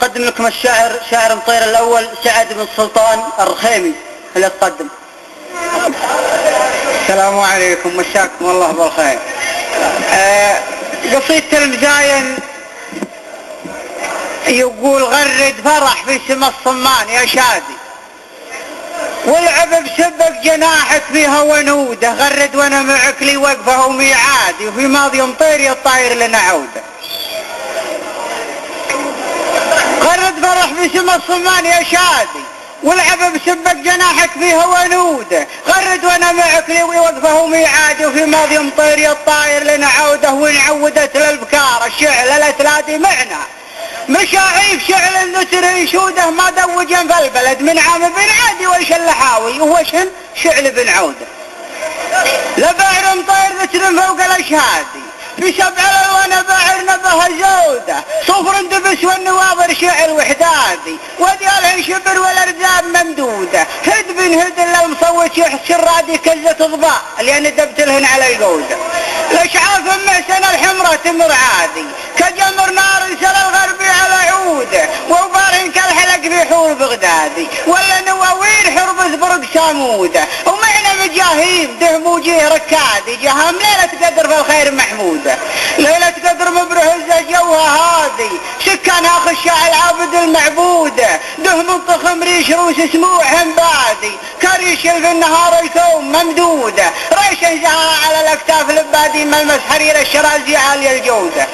نقدم لكم الشاعر شاعر مطير الأول سعد بن سلطان الرخيمي اللي تقدم. السلام عليكم، مساكم الله بالخير. قصيدة المزاين يقول: غرد فرح في سما الصمان يا شادي، والعب بسبك جناحك فيها ونوده، غرد وانا معك لي وقفه وميعادي، وفي ماضي مطير يا الطاير لنا عوده. غرد فرح في سما الصمان يا شادي، والعب بسبك جناحك فيها ونوده، غرد وانا معك لي وقفه وميعادي، وفي ماضي مطير يا الطاير لنا عوده. وين عودت للبكار الشعل الاتلادي معنا، مشاعيب شعل النسر يشوده، ما دوجا في البلد من عام بن عادي وش اللحاوي وشن شعل بن عوده. لبعر مطير نسر فوق الاشهادي، في سبع الالوان باعر نبه زوده، صفر دبس والنواظر شعر وحدادي، وديالهن شبر والارزاب ممدوده، هد بن هد الا المصوت يحس الرادي كزة ضباء لان دبت لهن على الجوده. الاشعاف محسن الحمرة تمر عادي، كجمر نار سل الغربي على عوده، وبارهن كالحلق في حور بغدادي، ولا نواوين حرب برق ساموده، ومعنا مجاهيم دهم وجيه ركادي، جهم ليلة قدر في الخير محموده. ليلة قدر مبرهزة جوها هادي، سكانها خشاع العابد المعبوده، دهم طخم ريش روس سموعهم بادي، كريش في النهار الكوم ممدوده، ريش زها على الاكتاف لبادي، ملمس حرير الشرازي عالي الجوده.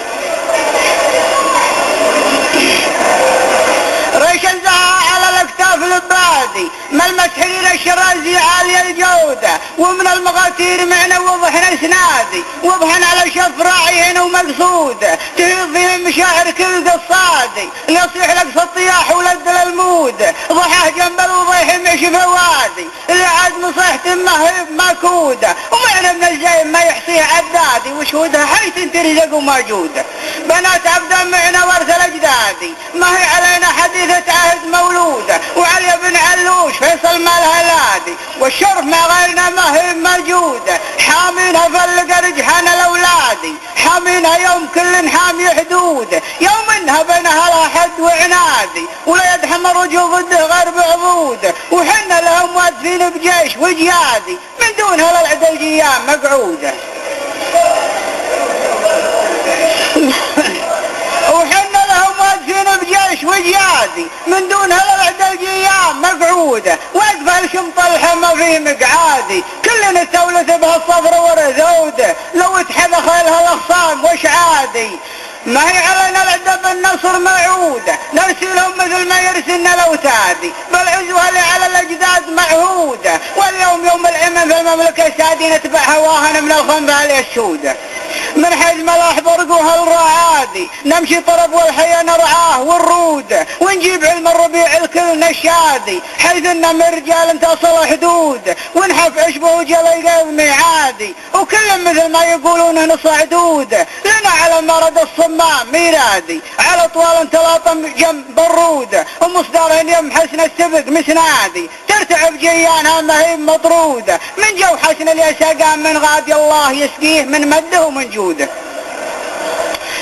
ريش زها على الاكتاف لبادي، ملمس حرير الشرازي عالي الجوده، ومن المغاتير معنا وضحنا سنادي، وضحنا على شف راعيهن ومقصوده، تهيض فيهم مشاعر كل قصادي، ليصيح لك الطياح ولد المود، ضحاه جنب الوضيح مش فوادي، اللي عاد مصيحة مهب ماكوده، ومعنا من الزين ما يحصيه عدادي، وشهودها حيث ترزق وموجوده. بنات عبدا معنا ورث الاجدادي، ما هي علينا حديثة عهد مولوده، وعلي بن علوش فيصل مالها لادي، والشرف مع غيرنا ما هي موجوده، حامينها فلق رجحان الاولادي، حامينها يوم كل حامي حدوده، يوم انها بينها لا حد وعنادي، ولا يدحم الرجوع ضده غير بعبوده، وحنا لهم واقفين بجيش وجيادي، من دونها للعدل جيام مقعوده. وحنا لهم واقفين بجيش وجيادي، من دونها للعدل جيام مقعوده، واقفه الشمط الحمى في مقعادي، كلنا تولث بها الصفر ورثوده، لو تحذى خيلها الاخصام وش عادي، ما هي علينا العدب النصر موعوده، نرسلهم مثل ما يرسلنا الاوتادي، بل عزوها اللي على الاجداد معهوده، واليوم يوم الامم في المملكه السادي نتبع هواهن من الخنبال السوده. من حيث ملاح برقوها الرعادي، نمشي طرب والحيا نرعاه والروده، ونجيب علم الربيع الكل نشادي، حيث ان من رجال تصل حدود، ونحف عشبه وجلي ميعادي، وكل مثل ما يقولون نصعدوده، لنا على مرض الصمام ميرادي، على طوال تلاطم جنب بروده، ومصدرهن يم حسن السبق مسنادي، ترتعب جيانها ما هي مطروده، من جو حسن اليساقان من غادي الله يسقيه من مده ومن جوده.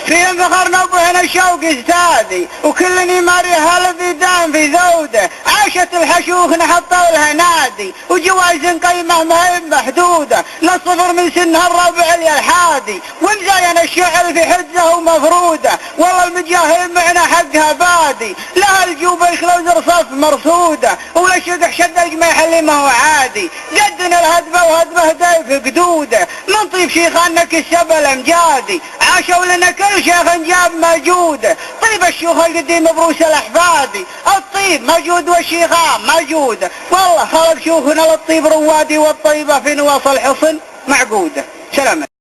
فيهم فخرنا وبهنا الشوق استادي، وكل نماري هالبيدان في ذوده، عاشت الحشوخ نحطوا لها نادي، وجوائز قيمة ما هي محدودة، للصفر من سنها الربع الحادي، ومزاين الشعر في حجه ومفروده، والله المجاهيل معنا حقها بادي، لها الجوب الخلوز رصاص مرصوده، ولا شقح شد الجميح اللي ما هو عادي، قدنا الهدبة وهدبه دايف قدوده، من طيب شيخانك السبل امجادي، عاشوا لنا كل شيخ جاب موجوده، طيب الشيوخ القديم بروس الاحفادي، الطيب موجود والشيخان موجوده، والله خلق شيوخنا للطيب روادي، والطيبه في نواصل الحصن معقوده. سلام.